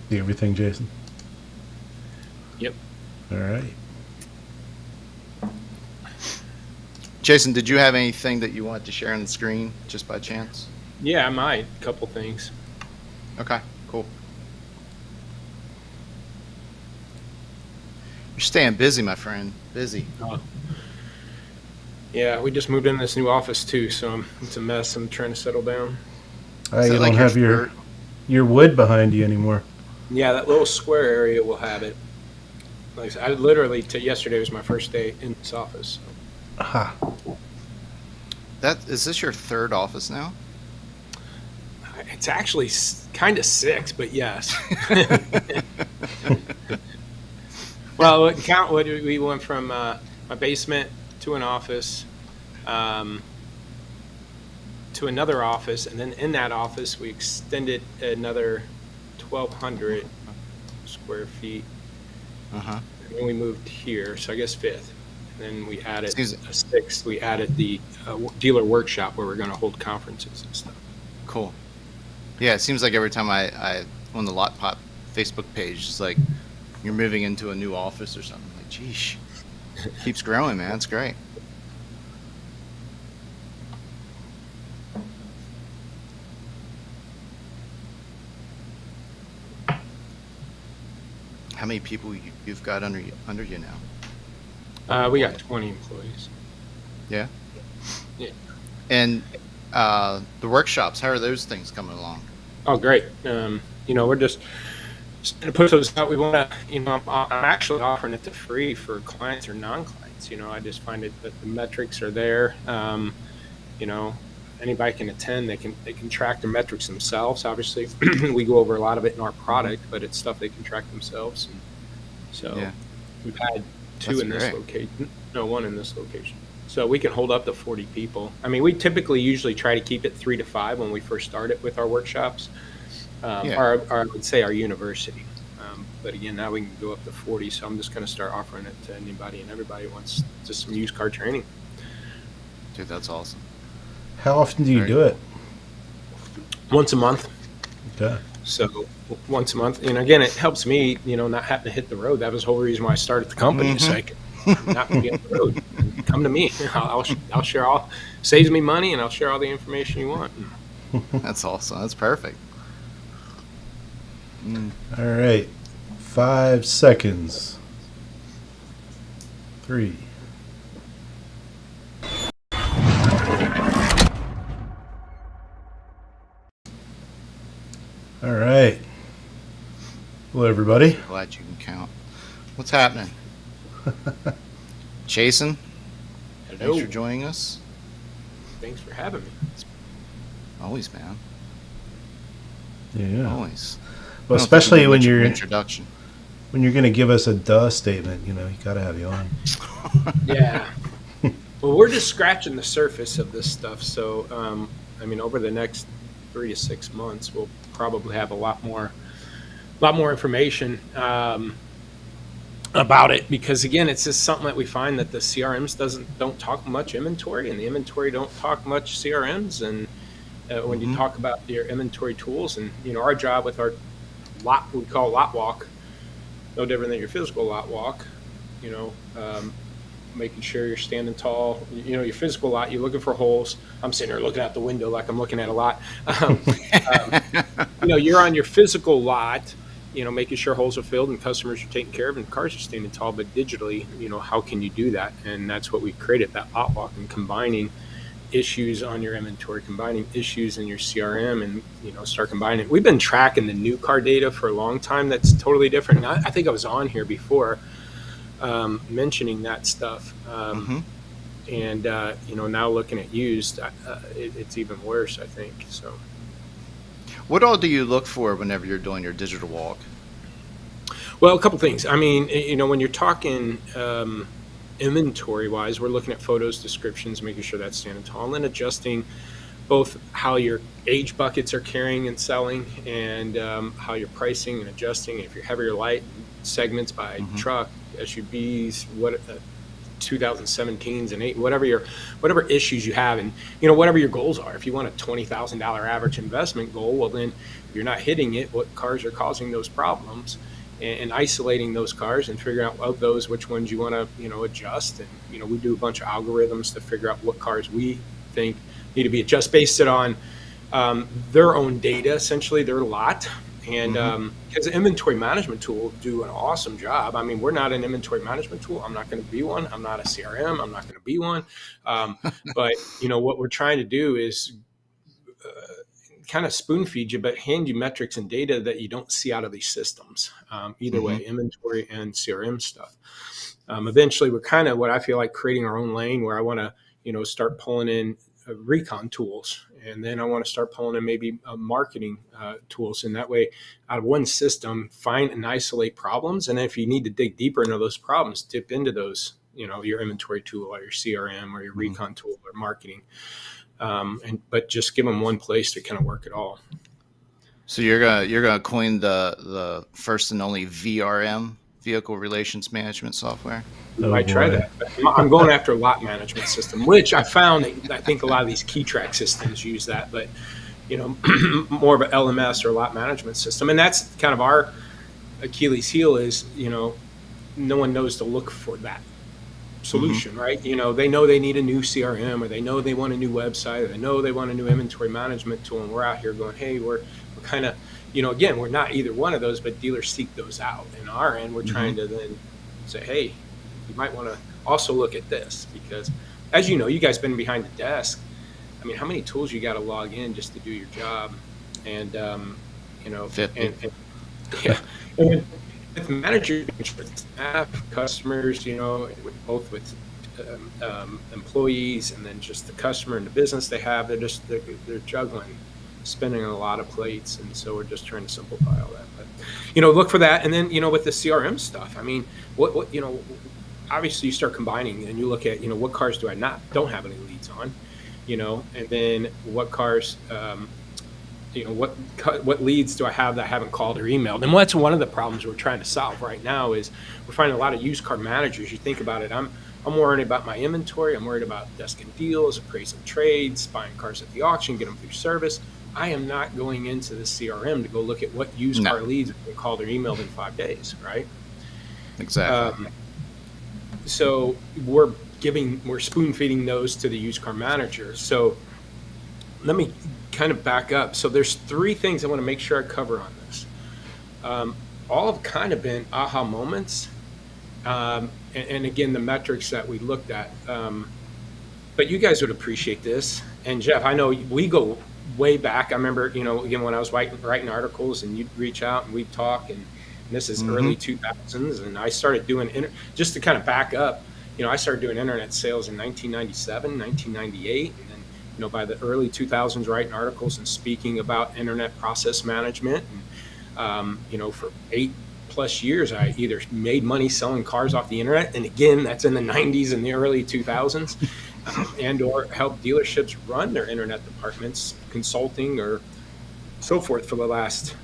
See everything, Jason? Yep. All right. Jason, did you have anything that you wanted to share on the screen just by chance? Yeah, I might. A couple things. Okay, cool. You're staying busy, my friend. Busy. Yeah, we just moved in this new office too, so it's a mess. I'm trying to settle down. Is You that don't like have your wood behind you anymore. Yeah, that little square area will have it. Like I said, I literally yesterday was my first day in this office. So. Aha. Is this your third office now? It's actually kind of 6, but yes. Well, count what we went from my basement to an office, to another office, and then in that office we extended another 1,200 square feet. Uh-huh. And then we moved here, so I guess 5th. And then we added a 6th. We added the dealer workshop where we're going to hold conferences and stuff. Cool. Yeah, it seems like every time I on the LotPop Facebook page, it's like you're moving into a new office or something. Like, geesh, keeps growing, man. It's great. How many people you've got under you now? We got 20 employees. Yeah. Yeah. And the workshops, how are those things coming along? Oh, great. We're just going to put those out. We want to, I'm actually offering it to free for clients or non-clients. I just find it that the metrics are there. Anybody can attend. They can track their metrics themselves. Obviously, we go over a lot of it in our product, but it's stuff they can track themselves. And so Yeah. we've had 2 in this location. No, 1 in this location. So we can hold up to 40 people. I mean, we typically usually try to keep it 3 to 5 when we first start it with our workshops, or I would say our university. But again, now we can go up to 40. So I'm just going to start offering it to anybody and everybody who wants just some used car training. Dude, that's awesome. How often do you do it? Once a month. Okay. So once a month. And again, it helps me, not having to hit the road. That was the whole reason why I started the company. Mm-hmm. It's like, I'm not going to get on the road. Come to me. I'll share saves me money, and I'll share all the information you want. That's awesome. That's perfect. All right. 5 seconds. 3. All right. Hello, everybody. Glad you can count. What's happening? Jason, Hello. thanks for joining us. Thanks for having me. Always, man. Yeah. Always. Well, especially when you're introduction. When you're going to give us a duh statement, you got to have you on. Yeah. Well, we're just scratching the surface of this stuff. So, over the next 3 to 6 months, we'll probably have a lot more information about it, because again, it's just something that we find that the CRMs don't talk much inventory, and the inventory don't talk much CRMs. And when you talk about your inventory tools, and our job with our lot, we call lot walk, no different than your physical lot walk. Making sure you're standing tall. Your physical lot, you're looking for holes. I'm sitting here looking out the window like I'm looking at a lot. You're on your physical lot, making sure holes are filled and customers are taken care of and cars are standing tall. But digitally, how can you do that? And that's what we created, that lot walk, and combining issues on your inventory, combining issues in your CRM, and start combining. We've been tracking the new car data for a long time. That's totally different. And I think I was on here before mentioning that stuff. And now looking at used, it's even worse, I think. So What all do you look for whenever you're doing your digital walk? Well, a couple things. When you're talking inventory wise, we're looking at photos, descriptions, making sure that's standing tall, and then adjusting both how your age buckets are carrying and selling, and how you're pricing and adjusting. If you're heavier light segments by truck, SUVs, 2017s and 8, whatever issues you have, and whatever your goals are. If you want a $20,000 average investment goal, well then if you're not hitting it, what cars are causing those problems, and isolating those cars and figuring out of those which ones you want to adjust. And we do a bunch of algorithms to figure out what cars we think need to be adjusted based it on their own data, essentially their lot. And because the inventory management tool do an awesome job. I mean, we're not an inventory management tool. I'm not going to be one. I'm not a CRM. I'm not going to be one. But what we're trying to do is kind of spoon feed you, but hand you metrics and data that you don't see out of these systems. Either way, inventory and CRM stuff. Eventually, we're kind of what I feel like creating our own lane where I want to start pulling in recon tools, and then I want to start pulling in maybe marketing tools, and that way out of one system find and isolate problems, and if you need to dig deeper into those problems, dip into those, your inventory tool or your CRM or your recon tool or marketing, but just give them one place to kind of work it all. So you're gonna coin the first and only VRM, vehicle relations management software? Oh, I try that. I'm going after a lot management system, which I found I think a lot of these key track systems use that, but more of an LMS or a lot management system, and that's kind of our Achilles heel is no one knows to look for that solution, right? They know they need a new CRM, or they know they want a new website, or they know they want a new inventory management tool, and we're out here going, hey, we're kind of again, we're not either one of those, but dealers seek those out. And our end, we're trying to then say, hey, you might want to also look at this, because as you guys been behind the desk. I mean, how many tools you got to log in just to do your job? And 50. and yeah, and with managers, with staff, customers, both with employees, and then just the customer and the business they have, they're juggling, spinning a lot of plates, and so we're just trying to simplify all that. But look for that, and then with the CRM stuff. I mean, what obviously you start combining, and you look at what cars don't have any leads on, and then what cars, what leads do I have that I haven't called or emailed? And that's one of the problems we're trying to solve right now is we're finding a lot of used car managers. You think about it, I'm worried about my inventory. I'm worried about desking deals, appraising trades, buying cars at the auction, get them through service. I am not going into the CRM to go look at what used car leads have been called or emailed in 5 days, right? Exactly. So we're spoon feeding those to the used car manager. So let me kind of back up. So there's 3 things I want to make sure I cover on this. All have kind of been aha moments. And again, the metrics that we looked at. But you guys would appreciate this. And Jeff, I know we go way back. I remember, again, when I was writing articles, and you'd reach out and we'd talk, and this is early 2000s, and I started doing, just to kind of back up, I started doing internet sales in 1997, 1998, and then, by the early 2000s, writing articles and speaking about internet process management. And, for 8+ years, I either made money selling cars off the internet, and again, that's in the 90s and the early 2000s, and or help dealerships run their internet departments, consulting or so forth for the last,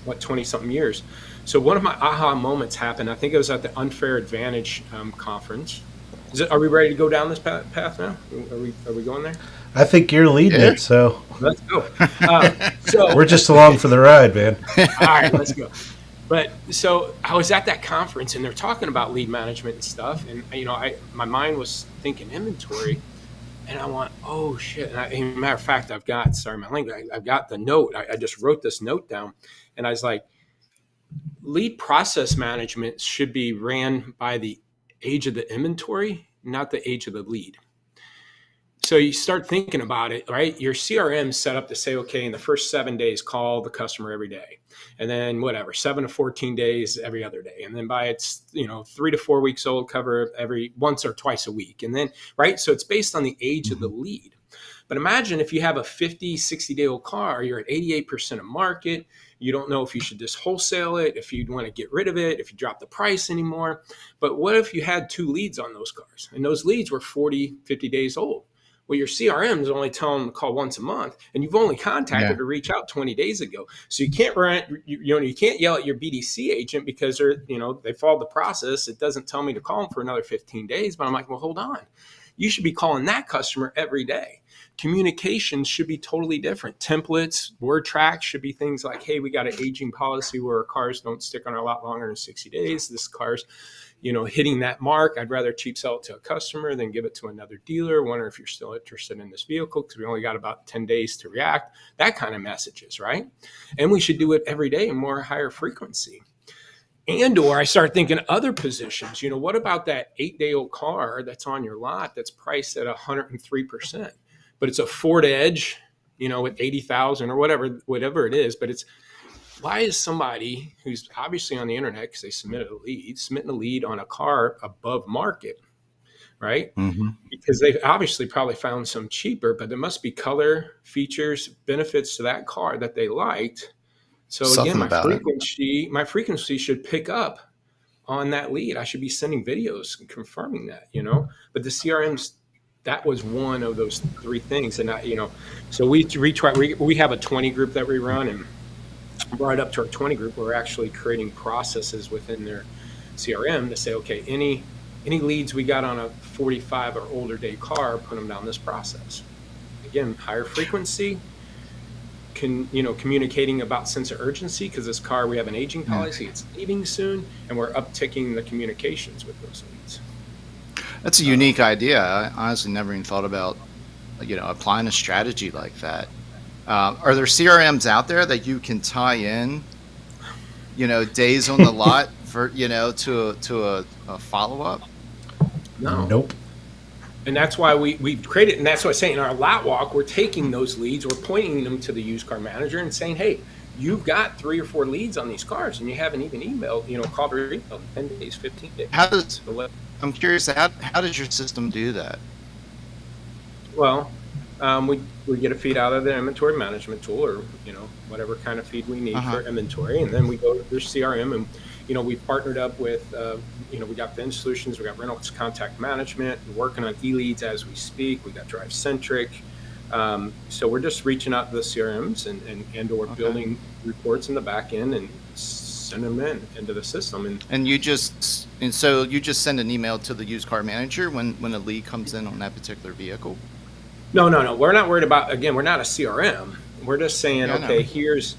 20-something years. So one of my aha moments happened. I think it was at the Unfair Advantage conference. Are we ready to go down this path now? Are we going there? I think you're leading it, so let's go. So we're just along for the ride, man. All right, let's go. But so I was at that conference, and they're talking about lead management and stuff, and my mind was thinking inventory, and I went, oh shit. And as a matter of fact, I've got the note. I just wrote this note down, and I was like, lead process management should be ran by the age of the inventory, not the age of the lead. So you start thinking about it, right? Your CRM is set up to say, okay, in the first 7 days, call the customer every day. And then 7 to 14 days every other day. And then by it's, 3 to 4 weeks old, cover every once or twice a week. And then, right? So it's based on the age of the lead. But imagine if you have a 50, 60-day-old car, you're at 88% of market. You don't know if you should just wholesale it, if you'd want to get rid of it, if you drop the price anymore. But what if you had 2 leads on those cars? And those leads were 40, 50 days old? Well, your CRM is only telling them to call once a month, and you've only contacted Yeah. to reach out 20 days ago. So you can't you can't yell at your BDC agent because they followed the process. It doesn't tell me to call them for another 15 days, but I'm like, well, hold on. You should be calling that customer every day. Communications should be totally different. Templates, word tracks should be things like, hey, we got an aging policy where our cars don't stick on our lot longer than 60 days. This car's hitting that mark. I'd rather cheap sell it to a customer than give it to another dealer. Wonder if you're still interested in this vehicle because we only got about 10 days to react. That kind of messages, right? And we should do it every day and more higher frequency. Or I start thinking other positions. What about that 8-day-old car that's on your lot that's priced at 103%, but it's a Ford Edge, with 80,000 or whatever it is. But why is somebody who's obviously on the internet because they submitting a lead on a car above market, right? Mm-hmm. Because they've obviously probably found some cheaper, but there must be color, features, benefits to that car that they liked. So Something again, about my frequency should pick up on that lead. I should be sending videos and confirming that, but the CRMs, that was one of those three things. And so we have a 20 group that we run, and brought it up to our 20 group. We're actually creating processes within their CRM to say, okay, any leads we got on a 45 or older day car, put them down this process. Again, higher frequency, communicating about sense of urgency because this car, we have an aging policy, it's leaving soon, and we're upticking the communications with those leads. That's a unique idea. I honestly never even thought about, applying a strategy like that. Are there CRMs out there that you can tie in, days on the lot for, to a follow-up? No. Nope. And that's why we created, and that's what I'm saying, in our lot walk, we're taking those leads, we're pointing them to the used car manager and saying, hey, you've got 3 or 4 leads on these cars and you haven't even emailed, called or emailed in 10 days, 15 days. I'm curious, how does your system do that? Well, we get a feed out of the inventory management tool, or whatever kind of feed we need for inventory, and then we go to their CRM, and we've partnered up with we got VIN Solutions, we got Reynolds Contact Management, we're working on e-leads as we speak, we got Drive Centric, so we're just reaching out to the CRMs and or building reports in the back end and send them into the system, so you just send an email to the used car manager when a lead comes in on that particular vehicle? No. We're not worried about, again, we're not a CRM. We're just saying, here's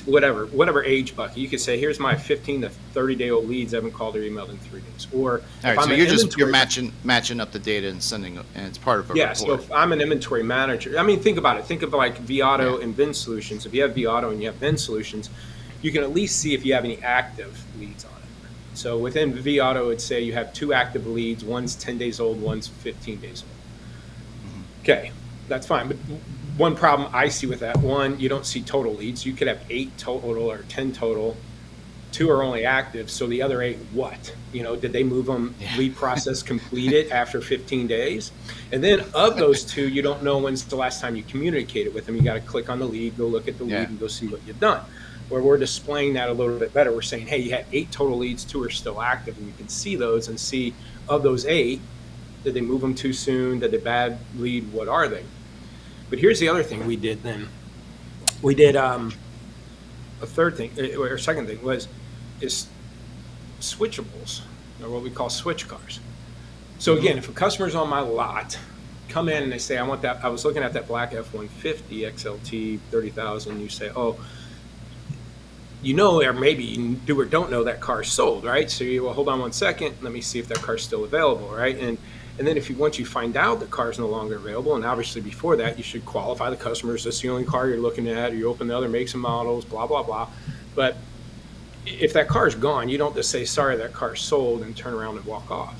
whatever age bucket. You could say, here's my 15 to 30-day-old leads I haven't called or emailed in 3 days. Or all right, so you're matching up the data and sending, and it's part of a report. So if I'm an inventory manager, think about it. Think of like vAuto and VIN Solutions. If you have vAuto and you have VIN Solutions, you can at least see if you have any active leads on it. So within vAuto, it'd say you have 2 active leads. One's 10 days old, one's 15 days old. Okay, that's fine. But one problem I see with that, one, you don't see total leads. You could have 8 total or 10 total. 2 are only active. So the other 8, what? Did they move them lead process completed after 15 days? And then of those 2, you don't know when's the last time you communicated with them. You got to click on the lead, go look at the lead, and go see what you've done. Where we're displaying that a little bit better. We're saying, hey, you had 8 total leads, 2 are still active, and you can see those and see of those 8, did they move them too soon? Did they bad lead? What are they? But here's the other thing we did then. We did a third thing, or second thing is switchables, or what we call switch cars. So again, if a customer's on my lot, come in and they say, I want that, I was looking at that black F-150 XLT 30,000, you say, oh, or maybe you do or don't know that car's sold, right? So you will hold on one second, let me see if that car's still available, right? And then once you find out the car's no longer available, and obviously before that, you should qualify the customer. Is this the only car you're looking at? Or you open the other makes and models, blah, blah, blah. But if that car's gone, you don't just say, sorry, that car's sold, and turn around and walk off.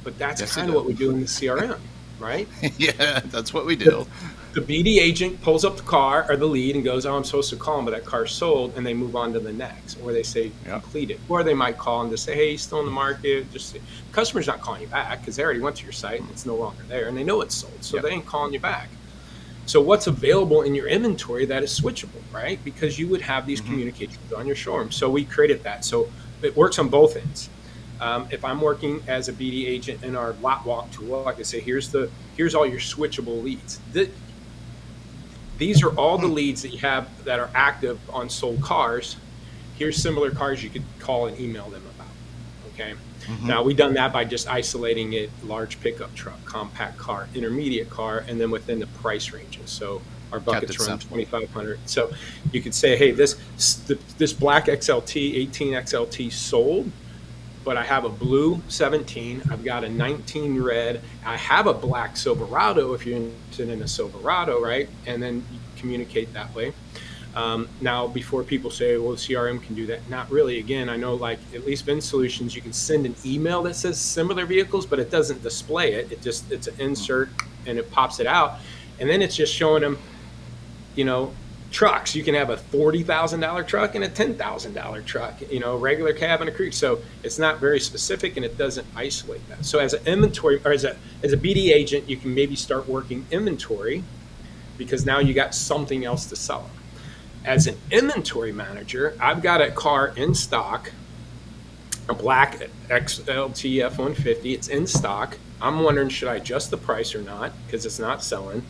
But that's kind of what we do in the CRM, right? Yeah, that's what we do. The BD agent pulls up the car or the lead and goes, oh, I'm supposed to call him, but that car's sold, and they move on to the next. Or they say completed. Or they might call and just say, hey, he's still in the market. The customer's not calling you back because they already went to your site and it's no longer there, and they know it's sold, so they ain't calling you back. So what's available in your inventory that is switchable, right? Because you would have these communications on your showroom. So we created that. So it works on both ends. If I'm working as a BD agent in our lot walk tool, I can say, here's all your switchable leads. These are all the leads that you have that are active on sold cars. Here's similar cars you could call and email them about. Okay. Now we've done that by just isolating it: large pickup truck, compact car, intermediate car, and then within the price ranges. So our buckets run 2,500. So you could say, hey, this black XLT, 18 XLT sold, but I have a blue 17. I've got a 19 red. I have a black Silverado if you're interested in a Silverado, right? And then you communicate that way. Now, before people say, well, the CRM can do that. Not really. Again, I know, like, at least Vin Solutions, you can send an email that says similar vehicles, but it doesn't display it. It's an insert and it pops it out. And then it's just showing them, trucks. You can have a $40,000 truck and a $10,000 truck, regular cab and a crew. So it's not very specific and it doesn't isolate that. So as an inventory, or as a BD agent, you can maybe start working inventory because now you got something else to sell them. As an inventory manager, I've got a car in stock, a black XLT F-150. It's in stock. I'm wondering, should I adjust the price or not because it's not selling?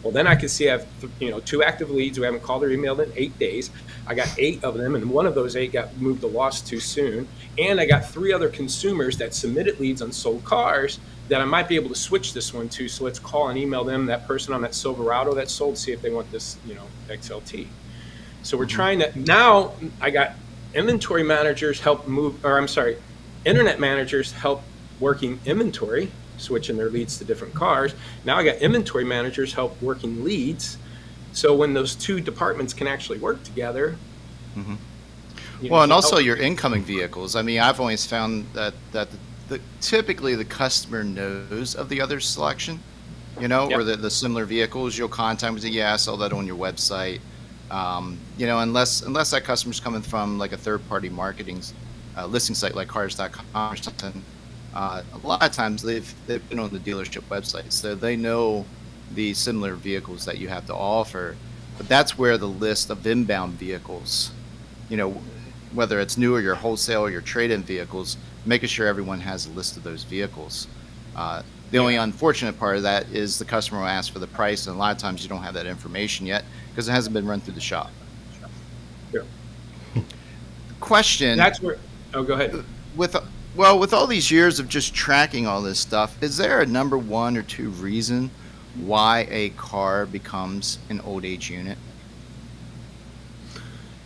Well, then I can see I have 2 active leads who haven't called or emailed in 8 days. I got 8 of them, and one of those 8 got moved to loss too soon. And I got 3 other consumers that submitted leads on sold cars that I might be able to switch this one to. So let's call and email them, that person on that Silverado that sold, see if they want this, XLT. So we're trying to, now I got inventory managers internet managers help working inventory, switching their leads to different cars. Now I got inventory managers help working leads. So when those 2 departments can actually work together. Well, and also your incoming vehicles. I mean, I've always found that typically the customer knows of the other selection, or the similar vehicles. You'll contact them and say, yeah, I saw that on your website. Unless that customer's coming from like a third-party marketing listing site like cars.com or something, a lot of times they've been on the dealership website, so they know the similar vehicles that you have to offer. But that's where the list of inbound vehicles, whether it's new or your wholesale or your trade-in vehicles, making sure everyone has a list of those vehicles. The only unfortunate part of that is the customer will ask for the price, and a lot of times you don't have that information yet because it hasn't been run through the shop. Yeah. Question. That's where. Oh, go ahead. With all these years of just tracking all this stuff, is there a number 1 or 2 reason why a car becomes an old age unit?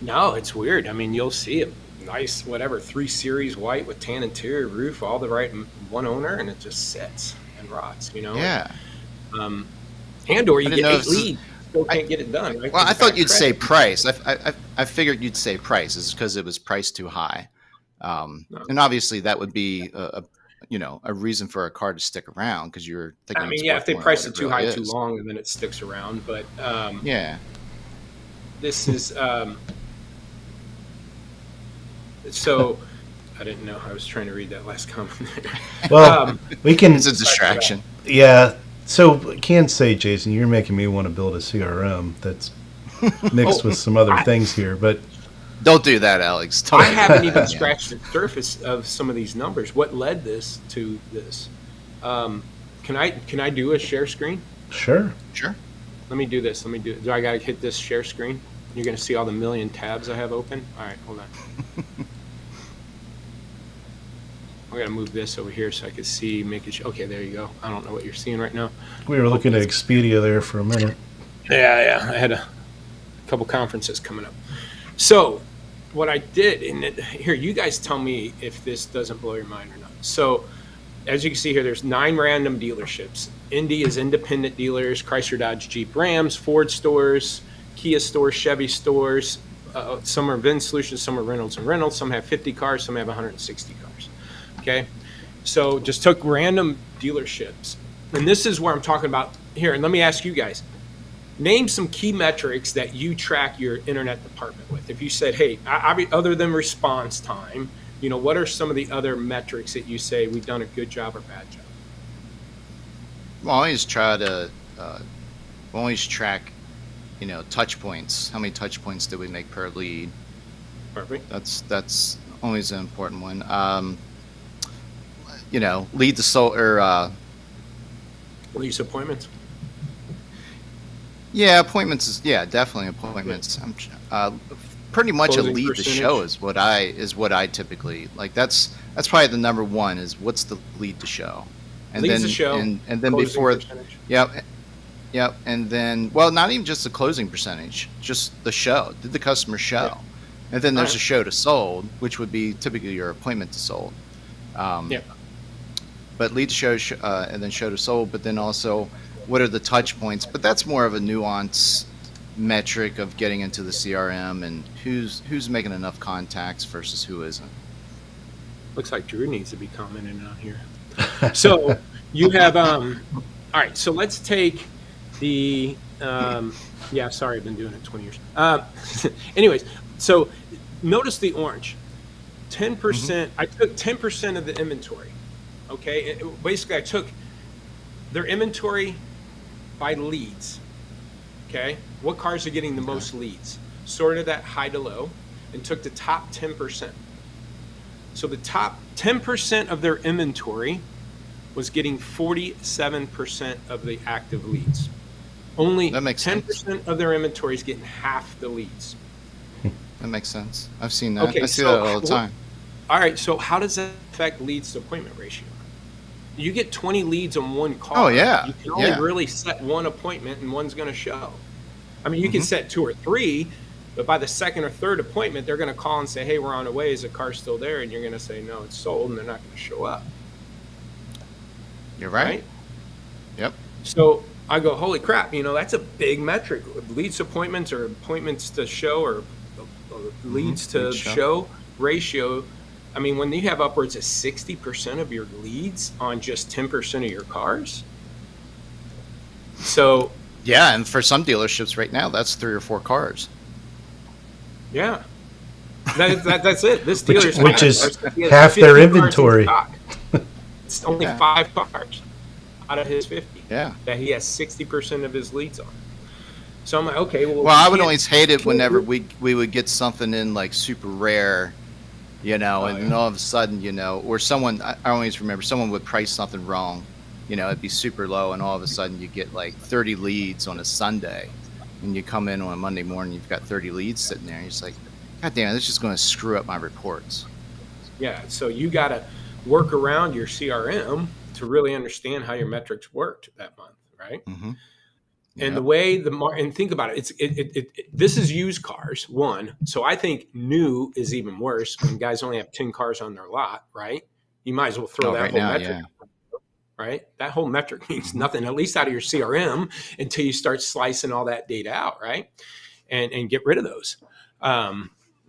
No, it's weird. I mean, you'll see a nice, 3 Series white with tan interior roof, all the right one owner, and it just sits and rots, Yeah. And or you get 8 leads, still can't get it done. Right? Well, I thought you'd say price. I figured you'd say price is because it was priced too high. No. And obviously that would be a reason for a car to stick around because you're thinking. I mean, if they price it too high too long, and then it sticks around. But this is so. I didn't know. I was trying to read that last comment there. Well, we can. It's a distraction. Yeah. So I can say, Jason, you're making me want to build a CRM that's mixed with some other things here, but. Don't do that, Alex. I haven't even scratched the surface of some of these numbers. What led this to this? Can I do a share screen? Sure. Let me do this. Do I got to hit this share screen? You're going to see all the million tabs I have open. All right, hold on. I got to move this over here so I can see. Okay, there you go. I don't know what you're seeing right now. We were looking at Expedia there for a minute. Yeah. I had a couple conferences coming up. So what I did, here, you guys tell me if this doesn't blow your mind or not. So as you can see here, there's 9 random dealerships. Indy is independent dealers, Chrysler, Dodge, Jeep, Rams, Ford stores, Kia stores, Chevy stores. Some are Vin Solutions, some are Reynolds and Reynolds. Some have 50 cars, some have 160 cars. Okay, so just took random dealerships. And this is where I'm talking about here. And let me ask you guys. Name some key metrics that you track your internet department with. If you said, hey, other than response time, what are some of the other metrics that you say we've done a good job or bad job? We'll always try to track, touch points. How many touch points did we make per lead? Perfect. That's always an important one. lead to sold or Lease appointments. yeah, appointments is definitely appointments. Pretty much a Closing lead to show percentage. is what I typically like. That's probably the number one is what's the lead to show, and Leads then to show. and then Closing before, percentage. yep, yep, and then well, not even just the closing percentage, just the show. Did the customer show? Yeah. And then there's Alright. a show to sold, which would be typically your appointment to sold. Yeah. But lead to show, and then show to sold, but then also what are the touch points? But that's more of a nuance metric of getting into the CRM and who's making enough contacts versus who isn't. Looks like Drew needs to be commenting on here. So you have all right, so let's take the sorry, I've been doing it 20 years. Anyways, so notice the orange. 10%, I took 10% of the inventory. Okay, basically I took their inventory by leads. Okay, what cars are getting the most leads? Sorted that high to low and took the top 10%. So the top 10% of their inventory was getting 47% of the active leads. Only That makes 10% of their inventory is getting half the leads. That makes sense. I've seen that. Okay, I see so that all the time. All right, so how does that affect leads to appointment ratio? You get 20 leads on one car. Oh, yeah, You can only yeah. really set one appointment and one's going to show. I mean, you can set 2 or 3, but by the second or third appointment, they're going to call and say, hey, we're on the way. Is the car still there? And you're going to say, no, it's sold, and they're not going to show up. You're right. Right? Yep. So I go, holy crap, that's a big metric. Leads to appointments or appointments to show or leads to Lead show. show ratio. I mean, when you have upwards of 60% of your leads on just 10% of your cars. So Yeah, and for some dealerships right now, that's 3 or 4 cars. yeah, that's it. This Which- dealer's which got is 50 half their cars in inventory. stock. It's only Yeah. 5 cars out of his 50 Yeah. that he has 60% of his leads on. So I'm like, okay, well, Well, I we would can't- always hate it can't whenever we- we would get something in like super rare, and then all of a sudden, or someone, I always remember someone would price something wrong, it'd be super low, and all of a sudden you get like 30 leads on a Sunday, and you come in on a Monday morning, you've got 30 leads sitting there, and you're just like, God damn, this is just going to screw up my reports. Yeah, so you got to work around your CRM to really understand how your metrics worked that month, right? Mm-hmm. And the way and think about it, this is used cars, one. So I think new is even worse when guys only have 10 cars on their lot, right? You might as well throw that right whole now, metric, right? That whole metric means nothing, at least out of your CRM, until you start slicing all that data out, right? And get rid of those.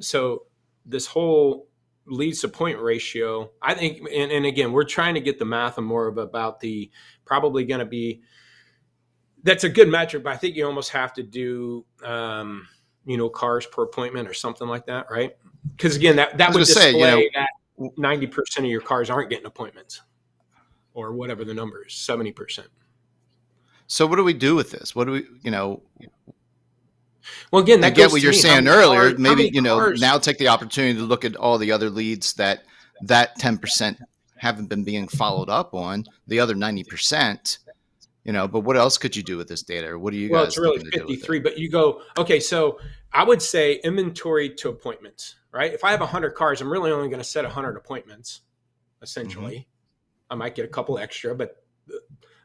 So this whole leads to point ratio, I think, and again, we're trying to get the math and more of about the probably going to be, that's a good metric, but I think you almost have to do, cars per appointment or something like that, right? Because again, that would display that 90% of your cars aren't getting appointments, or whatever the number is, 70%. So what do we do with this? What do we, Well, again, that I get goes what to you're me. saying How many earlier. cars- how Maybe, many cars- now take the opportunity to look at all the other leads that 10% haven't been being followed up on, the other 90%, but what else could you do with this data? Or what are you Well, guys it's really looking to do with 53, it? but you go, okay, so I would say inventory to appointments, right? If I have 100 cars, I'm really only going to set 100 appointments, essentially. I might get a couple extra, but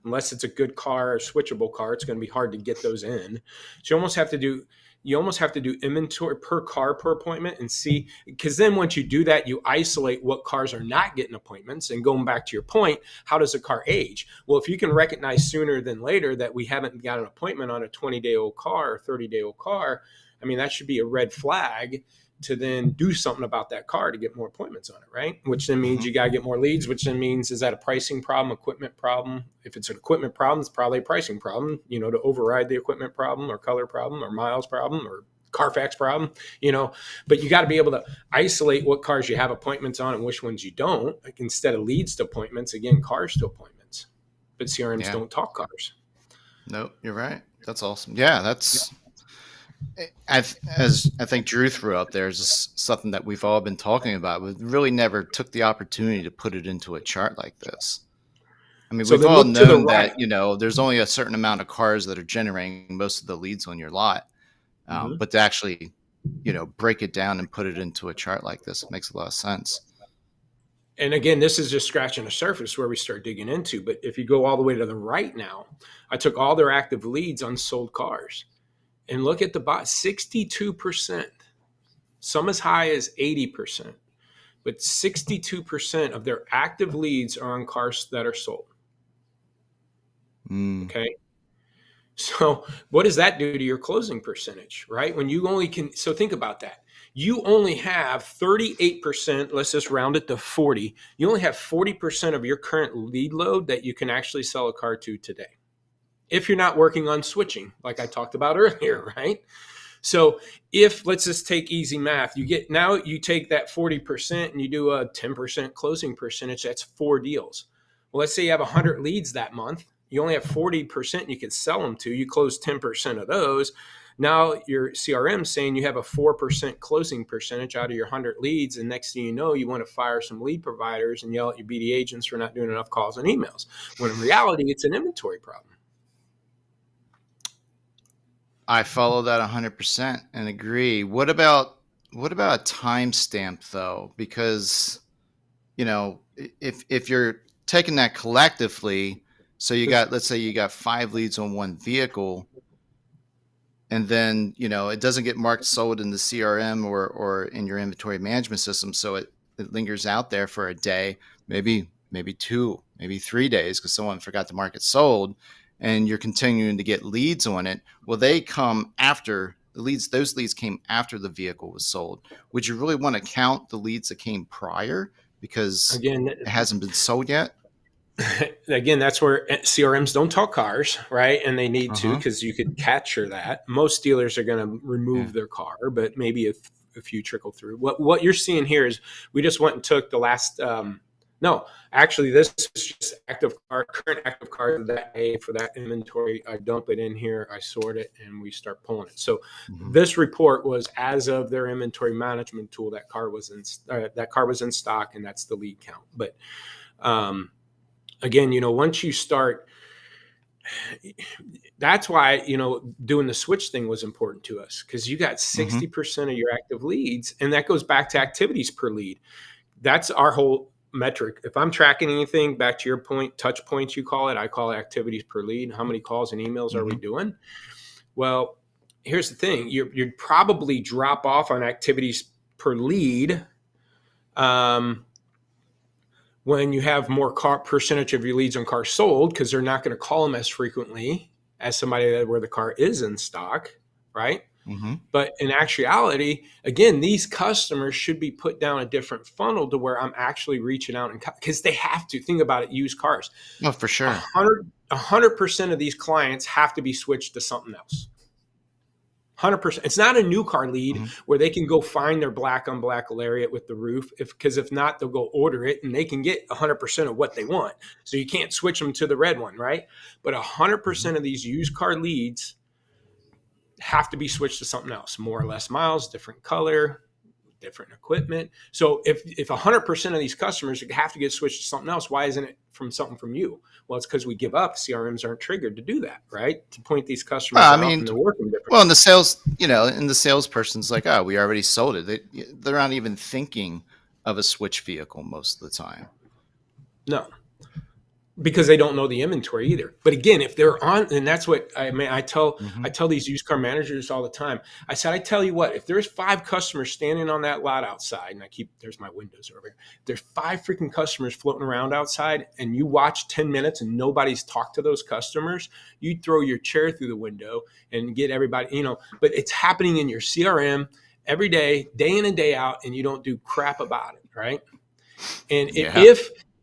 unless it's a good car, a switchable car, it's going to be hard to get those in. So you almost have to do inventory per car per appointment and see, because then once you do that, you isolate what cars are not getting appointments. And going back to your point, how does a car age? Well, if you can recognize sooner than later that we haven't got an appointment on a 20-day-old car or 30-day-old car, I mean, that should be a red flag to then do something about that car to get more appointments on it, right? Which then means you got to get more leads, which then means, is that a pricing problem, equipment problem? If it's an equipment problem, it's probably a pricing problem, to override the equipment problem or color problem or miles problem or Carfax problem, but you got to be able to isolate what cars you have appointments on and which ones you don't, like instead of leads to appointments, again, cars to appointments, but CRMs don't talk cars. Nope, you're right. That's awesome. Yeah, As I think Drew threw up there, is just something that we've all been talking about. We really never took the opportunity to put it into a chart like this. I mean, So we've then all look to the known that, right. there's only a certain amount of cars that are generating most of the leads on your lot. Mhm. But to actually, break it down and put it into a chart like this, it makes a lot of sense. And again, this is just scratching the surface where we start digging into. But if you go all the way to the right now, I took all their active leads on sold cars and look at the bot 62%, some as high as 80%, but 62% of their active leads are on cars that are sold. Mm. Okay. So what does that do to your closing percentage, right? When you only can, so think about that. You only have 38%, let's just round it to 40. You only have 40% of your current lead load that you can actually sell a car to today. If you're not working on switching, like I talked about earlier, right? So if let's just take easy math, you take that 40% and you do a 10% closing percentage, that's 4 deals. Well, let's say you have 100 leads that month. You only have 40% you can sell them to. You close 10% of those. Now your CRM saying you have a 4% closing percentage out of your 100 leads. And next thing you know, you want to fire some lead providers and yell at your BD agents for not doing enough calls and emails. When in reality, it's an inventory problem. I follow that 100% and agree. What about a timestamp though? Because if you're taking that collectively, so let's say you got 5 leads on one vehicle, and then it doesn't get marked sold in the CRM or in your inventory management system, so it lingers out there for a day, maybe 2, maybe 3 days because someone forgot to mark it sold, and you're continuing to get leads on it. Well, they come after the leads. Those leads came after the vehicle was sold. Would you really want to count the leads that came prior because Again, it hasn't been sold yet? again, that's where CRMs don't talk cars, right? And they need to Uh-huh. because you could capture that. Most dealers are going to Yeah. remove their car, but maybe a few trickle through. What you're seeing here is we just went and took the last. No, actually, this is just current active cars of that day for that inventory. I dump it in here, I sort it, and we start pulling it. So Mm-hmm. this report was as of their inventory management tool. That car was in stock, and that's the lead count. But again, once you start, that's why, doing the switch thing was important to us because you got Mm-hmm. 60% of your active leads. And that goes back to activities per lead. That's our whole metric. If I'm tracking anything, back to your point, touch points, you call it, I call it activities per lead. How many calls and emails are we Mm-hmm. doing? Well, here's the thing. You'd probably drop off on activities per lead. When you have more percentage of your leads on cars sold, because they're not going to call them as frequently as somebody where the car is in stock, right? Mm-hmm. But in actuality, again, these customers should be put down a different funnel to where I'm actually reaching out, and because they have to think about it. Used cars, Oh, for sure. 100% of these clients have to be switched to something else. 100%. It's not a new car lead Mm-hmm. where they can go find their black on black Lariat with the roof. Because if not, they'll go order it and they can get 100% of what they want. So you can't switch them to the red one, right? But 100% of these used car leads have to be switched to something else. More or less miles, different color, different equipment. So if 100% of these customers have to get switched to something else, why isn't it from something from you? Well, it's because we give up. CRMs aren't triggered to do that, right? To point these customers Well, I out mean, and they're working different. well, and the salesperson's like, oh, we already sold it. They're not even thinking of a switch vehicle most of the time. No, because they don't know the inventory either. But again, if they're on, and that's what I tell Mm-hmm. I tell these used car managers all the time. I said, I tell you what, if there's 5 customers standing on that lot outside, and there's my windows over here. There's 5 freaking customers floating around outside, and you watch 10 minutes and nobody's talked to those customers, you throw your chair through the window and get everybody, but it's happening in your CRM every day in and day out, and you don't do crap about it, right? And Yeah.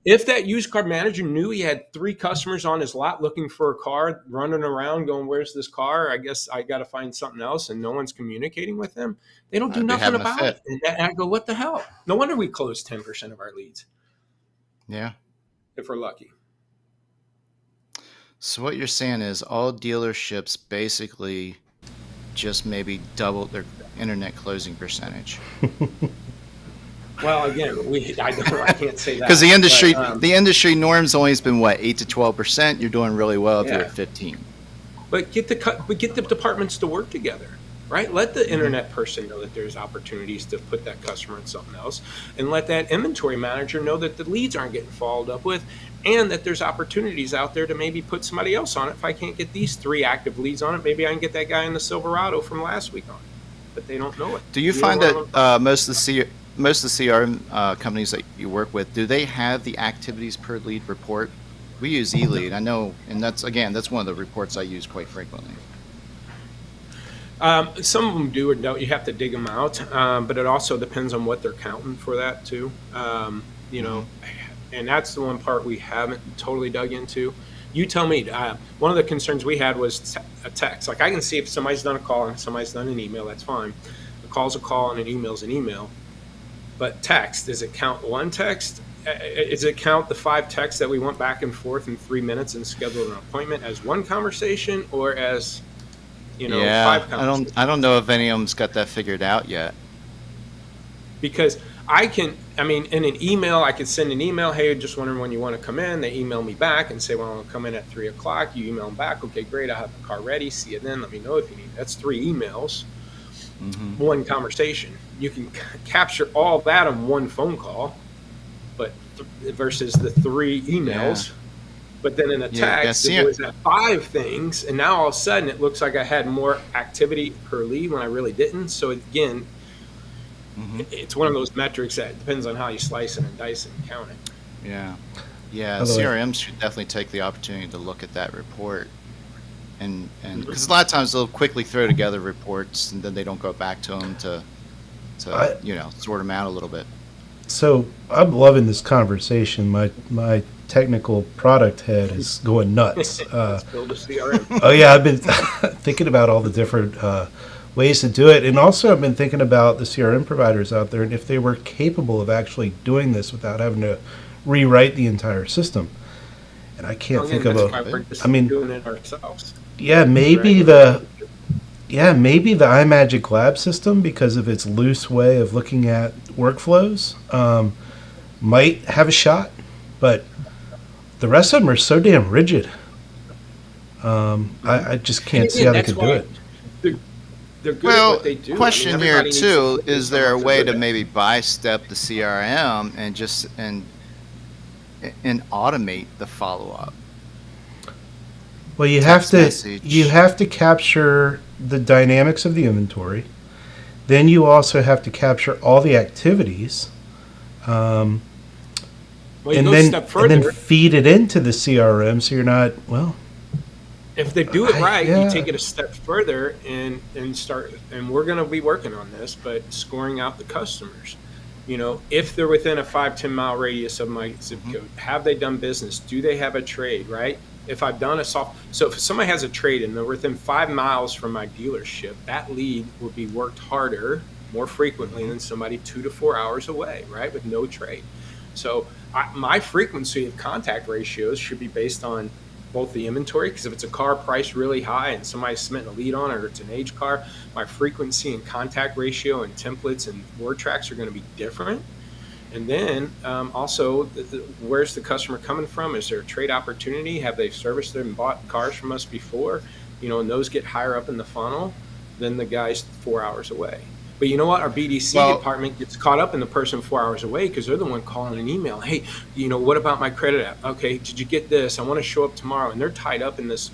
if that used car manager knew he had 3 customers on his lot looking for a car, running around going, "Where's this car? I guess I got to find something else," and no one's communicating with them, they don't do I'd be nothing having a about it. fit. And I go, "What the hell? No wonder we close 10% of our leads Yeah. if we're lucky." So what you're saying is all dealerships basically just maybe double their internet closing percentage? Well, again, I can't say that. Because but, the industry norm's always been what, 8 to 12%. You're doing really well if you're Yeah. at 15. But get the departments to work together, right? Let the internet person know that there's opportunities to put that customer in something else, and let that inventory manager know that the leads aren't getting followed up with, and that there's opportunities out there to maybe put somebody else on it. If I can't get these 3 active leads on it, maybe I can get that guy in the Silverado from last week on it. But they don't know it. Do you find that most of the CRM companies that you work with, do they have the activities per lead report? We use eLead, I know, and that's one of the reports I use quite frequently. Some of them do or don't. You have to dig them out, but it also depends on what they're counting for that too. You know, and that's the one part we haven't totally dug into. You tell me. One of the concerns we had was a text. Like I can see if somebody's done a call and somebody's done an email, that's fine. A call's a call and an email's an email. But text, does it count one text? Does it count the 5 texts that we went back and forth in 3 minutes and scheduled an appointment as one conversation, or as 5 conversations? I don't know if any of them's got that figured out yet. Because in an email, I could send an email, hey, just wondering when you want to come in. They email me back and say, well, I'll come in at 3 o'clock. You email them back, okay, great, I'll have the car ready. See you then. Let me know if you need. That's 3 emails, one conversation. You can capture all that in one phone call, but versus the 3 emails. Yeah. But then in a text, it was at 5 things, and now all of a sudden it looks like I had more activity per lead when I really didn't. So again, it's one of those metrics that depends on how you slice it and dice it and count it. Yeah. CRMs should definitely take the opportunity to look at that report, and because a lot of times they'll quickly throw together reports and then they don't go back to them to sort them out a little bit. So I'm loving this conversation. My technical product head is going nuts. Let's build a CRM. Oh yeah, I've been thinking about all the different ways to do it, and also I've been thinking about the CRM providers out there and if they were capable of actually doing this without having to rewrite the entire system. And I can't think of doing it ourselves. Yeah, maybe the iMagic Lab system, because of its loose way of looking at workflows, might have a shot, but the rest of them are so damn rigid. I just can't see how they could do it. They're good at what they do. Question here too: is there a way to maybe bistep the CRM and just and automate the follow up? Well, you have to capture the dynamics of the inventory. Then you also have to capture all the activities, and then feed it into the CRM. So you're not If they do it right, you take it a step further and start. And we're going to be working on this, but scoring out the customers. If they're within a 5-10 mile radius of my zip code, have they done business? Do they have a trade? Right. If I've done so if somebody has a trade and they're within 5 miles from my dealership, that lead will be worked harder, more frequently than somebody 2 to 4 hours away, right, with no trade. So my frequency of contact ratios should be based on both the inventory, because if it's a car priced really high and somebody's submitting a lead on it, or it's an age car, my frequency and contact ratio and templates and word tracks are going to be different. And then also, where's the customer coming from? Is there a trade opportunity? Have they serviced and bought cars from us before? And those get higher up in the funnel than the guys 4 hours away. But you know what? Our BDC department gets caught up in the person 4 hours away because they're the one calling an email. Hey, what about my credit app? Okay, did you get this? I want to show up tomorrow. And they're tied up in this,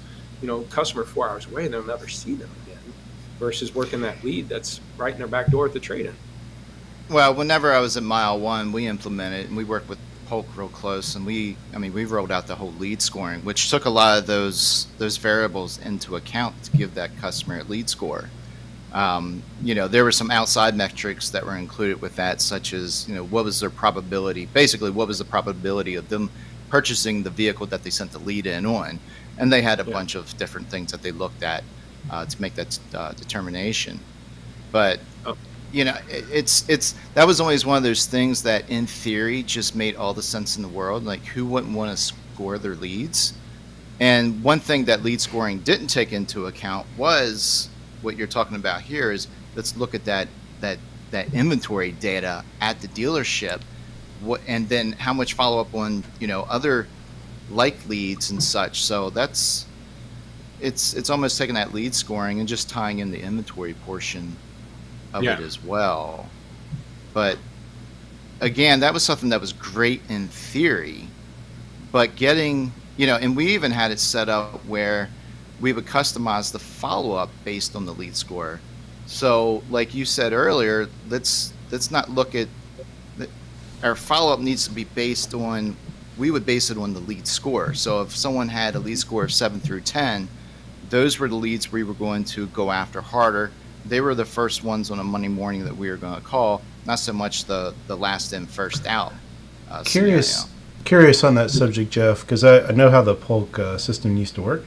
customer 4 hours away, and they'll never see them again, versus working that lead that's right in their back door at the trade-in. Well, whenever I was at mile 1, we implemented, and we worked with Polk real close, and we rolled out the whole lead scoring, which took a lot of those variables into account to give that customer a lead score. There were some outside metrics that were included with that, such as, what was their probability, basically what was the probability of them purchasing the vehicle that they sent the lead in on. And they had a bunch of different things that they looked at to make that determination. But it's that was always one of those things that in theory just made all the sense in the world. Like, who wouldn't want to score their leads? And one thing that lead scoring didn't take into account was what you're talking about here is let's look at that that inventory data at the dealership, and then how much follow up on other like leads and such. So it's almost taking that lead scoring and just tying in the inventory portion of Yeah. it as well. But again, that was something that was great in theory, but getting, and we even had it set up where we would customize the follow up based on the lead score. So, like you said earlier, let's not look at our follow up needs to be based on. We would base it on the lead score. So if someone had a lead score of 7 through 10, those were the leads we were going to go after harder. They were the first ones on a Monday morning that we were going to call, not so much the last in, first out Curious, scenario. curious on that subject, Jeff, because I know how the Polk system used to work.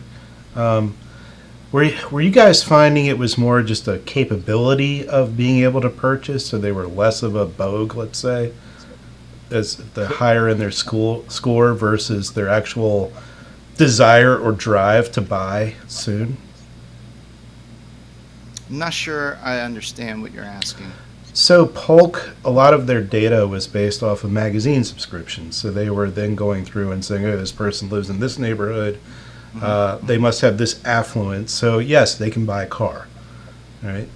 Were you guys finding it was more just a capability of being able to purchase, so they were less of a vogue, let's say, as the higher in their score versus their actual desire or drive to buy soon? I'm not sure I understand what you're asking. So Polk, a lot of their data was based off of magazine subscriptions. So they were then going through and saying, "Oh, this person lives in this neighborhood. They must have this affluence. So yes, they can buy a car." All right.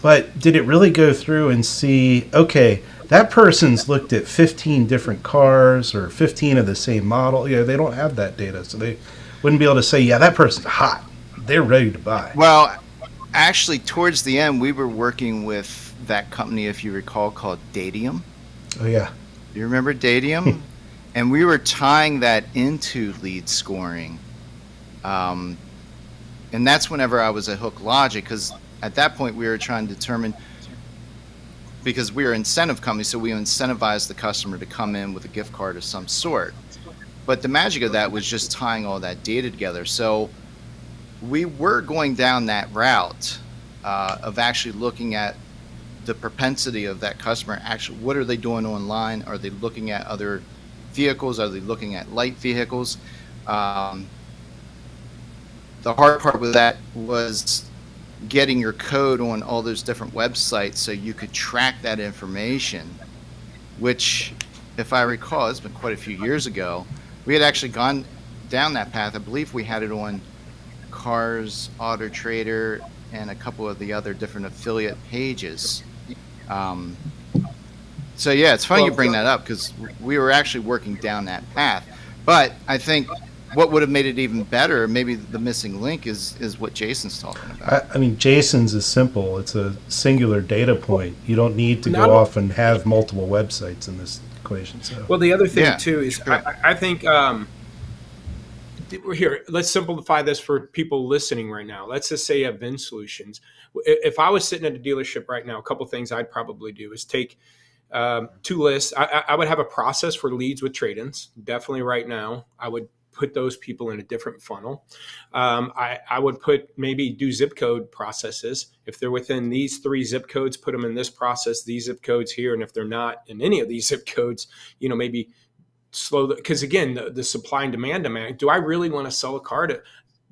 But did it really go through and see, okay, that person's looked at 15 different cars or 15 of the same model? They don't have that data. So they wouldn't be able to say, yeah, that person's hot. They're ready to buy. Well, actually, towards the end, we were working with that company, if you recall, called Dadium. Oh, yeah. You remember Dadium? And we were tying that into lead scoring. And that's whenever I was at Hook Logic, because at that point we were trying to determine, because we were an incentive company, so we incentivized the customer to come in with a gift card of some sort. But the magic of that was just tying all that data together. So we were going down that route of actually looking at the propensity of that customer. Actually, what are they doing online? Are they looking at other vehicles? Are they looking at light vehicles? The hard part with that was getting your code on all those different websites so you could track that information, which, if I recall, it's been quite a few years ago. We had actually gone down that path. I believe we had it on Cars, Auto Trader, and a couple of the other different affiliate pages. So yeah, it's funny you bring that up, because we were actually working down that path. But I think what would have made it even better, maybe the missing link, is what Jason's talking about. I mean, Jason's is simple. It's a singular data point. You don't need to go off and have multiple websites in this equation. So. Well, the other thing Yeah, too is correct. I think we're here. Let's simplify this for people listening right now. Let's just say you have VIN solutions. If I was sitting at a dealership right now, a couple things I'd probably do is take two lists. I would have a process for leads with trade-ins. Definitely right now, I would put those people in a different funnel. I would maybe do zip code processes. If they're within these 3 zip codes, put them in this process, these zip codes here. And if they're not in any of these zip codes, maybe slow, because again, the supply and demand, do I really want to sell a car to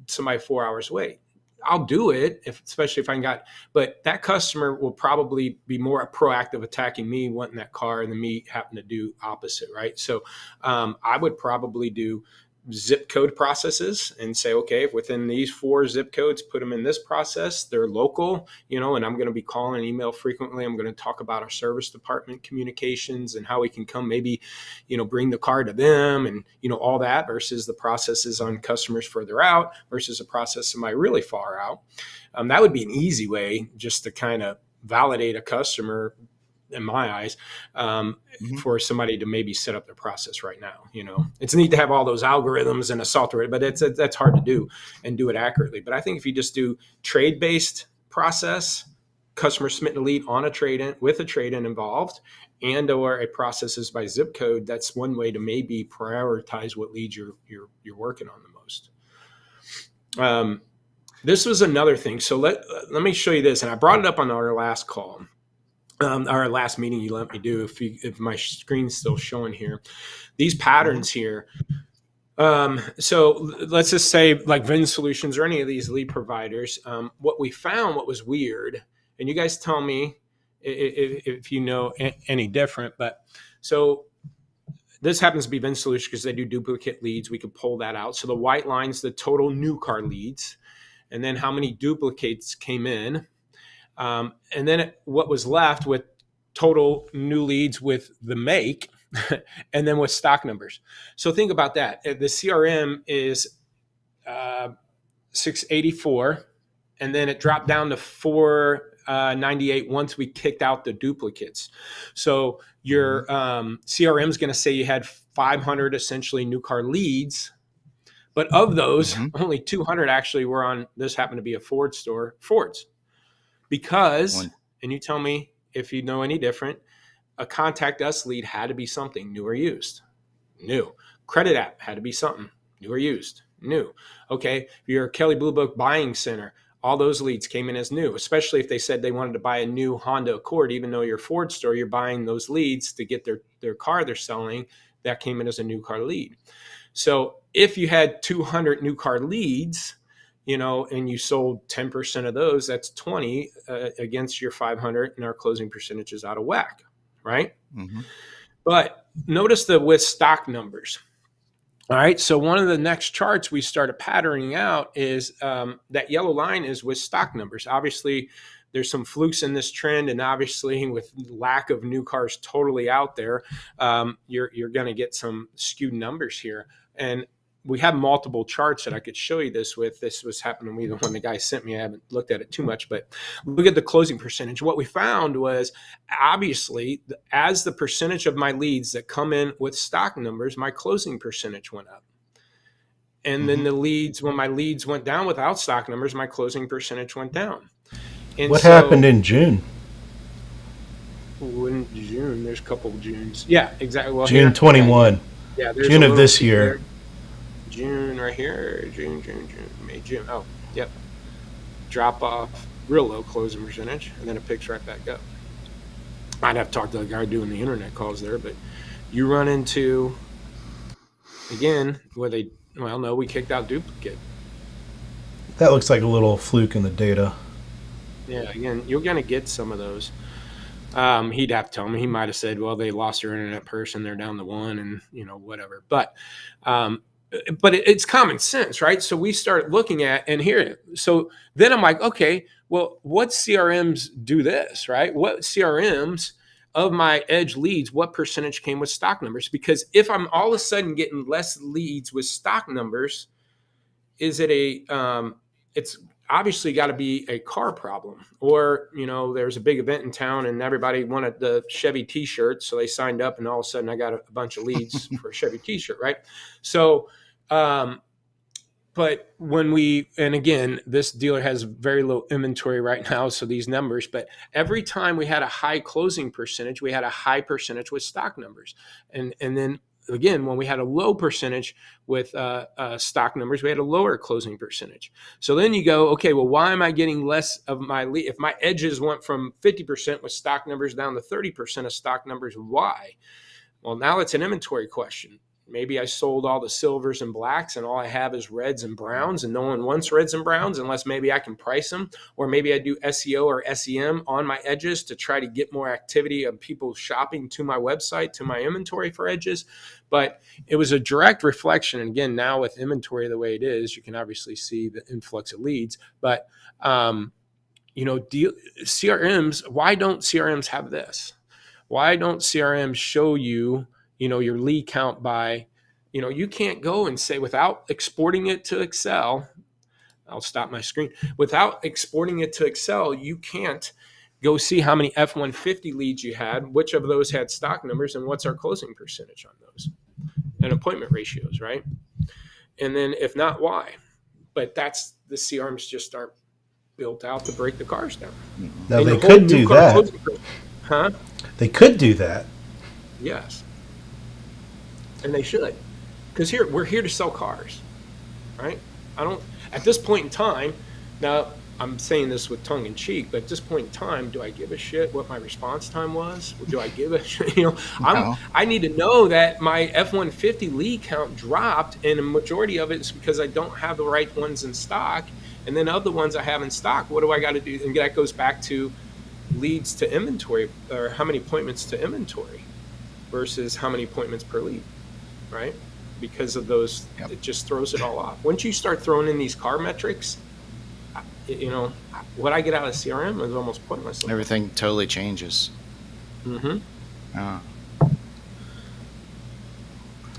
somebody 4 hours away? I'll do it, especially if but that customer will probably be more proactive attacking me wanting that car than me having to do opposite, right? So I would probably do zip code processes and say, okay, if within these 4 zip codes, put them in this process. They're local, and I'm going to be calling and email frequently. I'm going to talk about our service department communications and how we can come maybe, bring the car to them and, all that, versus the processes on customers further out versus a process somebody really far out. That would be an easy way just to kind of validate a customer, in my eyes, for somebody to maybe set up their process right now. It's neat to have all those algorithms and a software, but that's hard to do and do it accurately. But I think if you just do trade-based process, customer submitting a lead on a trade-in with a trade-in involved, and or a process is by zip code, that's one way to maybe prioritize what leads you're working on the most. This was another thing. So let me show you this, and I brought it up on our last call. Our last meeting you let me do, if my screen's still showing here, these patterns here, So let's just say like Vin Solutions or any of these lead providers, what we found, what was weird, and you guys tell me if you know any different, but so this happens to be Vin Solutions because they do duplicate leads. We could pull that out. So the white line's the total new car leads, and then how many duplicates came in. And then what was left with total new leads with the make, and then with stock numbers. So think about that. The CRM is 684, and then it dropped down to 498 once we kicked out the duplicates. So your CRM is going to say you had 500 essentially new car leads, but of those, only 200 actually were on, this happened to be a Ford store, Fords. Because, and you tell me if you know any different, a contact us lead had to be something new or used. New. Credit app had to be something new or used. New. Okay, your Kelley Blue Book buying center, all those leads came in as new, especially if they said they wanted to buy a new Honda Accord. Even though you're a Ford store, you're buying those leads to get their car they're selling. That came in as a new car lead. So if you had 200 new car leads, and you sold 10% of those, that's 20 against your 500, and our closing percentage is out of whack, right? But notice the with stock numbers. All right, so one of the next charts we started patterning out is that yellow line is with stock numbers. Obviously, there's some flukes in this trend, and obviously with lack of new cars totally out there, you're going to get some skewed numbers here. And we have multiple charts that I could show you this with. This was happening to me when the guy sent me. I haven't looked at it too much, but look at the closing percentage. What we found was obviously as the percentage of my leads that come in with stock numbers, my closing percentage went up. And then when my leads went down without stock numbers, my closing percentage went down. And what happened in June? In June, there's a couple of Junes. Yeah, exactly. Well, June 21. Yeah, June of this year. June right here, June, May, June. Oh, yep. Drop off, real low closing percentage, and then it picks right back up. I'd have to talk to the guy doing the internet calls there, but you run into, again, no, we kicked out duplicate. That looks like a little fluke in the data. Yeah, again, you're going to get some of those. He'd have to tell me. He might have said, well, they lost their internet person, they're down to one, and, whatever. But it's common sense, right? So we start looking at, and here, so then I'm like, okay, well, what CRMs do this, right? What CRMs of my edge leads, what percentage came with stock numbers? Because if I'm all of a sudden getting less leads with stock numbers, is it it's obviously got to be a car problem, or, there's a big event in town and everybody wanted the Chevy t-shirt. So they signed up and all of a sudden I got a bunch of leads for a Chevy t-shirt. Right. So, but and again, this dealer has very low inventory right now. So these numbers, but every time we had a high closing percentage, we had a high percentage with stock numbers. And then again, when we had a low percentage with stock numbers, we had a lower closing percentage. So then you go, okay, well, why am I getting less of my lead? If my edges went from 50% with stock numbers down to 30% of stock numbers, why? Well, now it's an inventory question. Maybe I sold all the silvers and blacks and all I have is reds and browns, and no one wants reds and browns unless maybe I can price them, or maybe I do SEO or SEM on my edges to try to get more activity of people shopping to my website, to my inventory for edges. But it was a direct reflection. And again, now with inventory the way it is, you can obviously see the influx of leads. But, CRMs, why don't CRMs have this? Why don't CRMs show you, your lead count by, you can't go and say without exporting it to Excel, I'll stop my screen. Without exporting it to Excel, you can't go see how many F-150 leads you had, which of those had stock numbers, and what's our closing percentage on those, and appointment ratios, right? And then if not, why? But that's the CRMs just aren't built out to break the cars down. Now they could do that. Huh? They could do that. Yes. And they should. Because we're here to sell cars, right? At this point in time, now I'm saying this with tongue in cheek, but at this point in time, do I give a shit what my response time was? Or do I give a shit? No. I need to know that my F-150 lead count dropped, and a majority of it is because I don't have the right ones in stock. And then of the ones I have in stock, what do I got to do? And that goes back to leads to inventory, or how many appointments to inventory versus how many appointments per lead, right? Because of those, Yep. it just throws it all off. Once you start throwing in these car metrics, what I get out of CRM is almost pointless. Everything totally changes. Mm-hmm. Uh,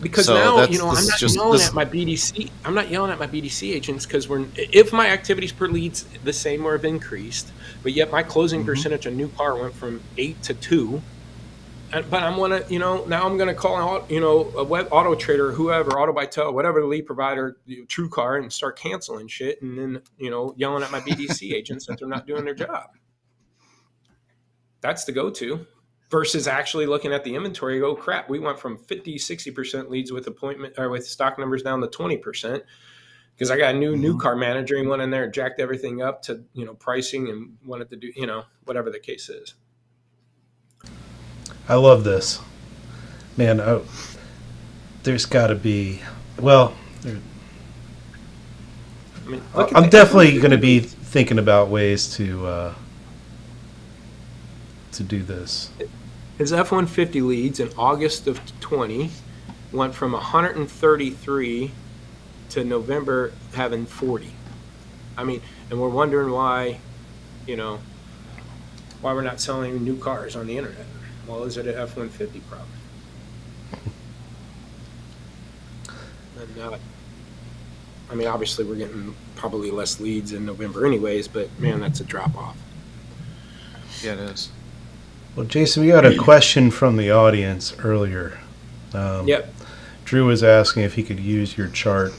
Because So now, that's- I'm this is not just- yelling this- at my BDC. I'm not yelling at my BDC agents because if my activities per lead's the same or have increased, but yet my closing percentage on new car went from 8 to 2. But I'm gonna, now I'm gonna call out, a web auto trader, whoever, Auto by Tow, whatever the lead provider, True Car, and start canceling shit, and then yelling at my BDC agents that they're not doing their job. That's the go-to. Versus actually looking at the inventory, go, crap, we went from 50-60% leads with appointment or with stock numbers down to 20% because I got a new car manager and went in there and jacked everything up to pricing and wanted to do whatever the case is. I love this, man. There's got to be. Well, I mean, look at I'm the definitely going to be thinking about ways to do this. His F-150 leads in August of 20 went from 133 to November having 40. I mean, and we're wondering why we're not selling new cars on the internet. Well, is it an F-150 problem? And I mean, obviously we're getting probably less leads in November anyways, but man, that's a drop off. Yeah, it is. Well, Jason, we got a question from the audience earlier. Yep. Drew was asking if he could use your chart,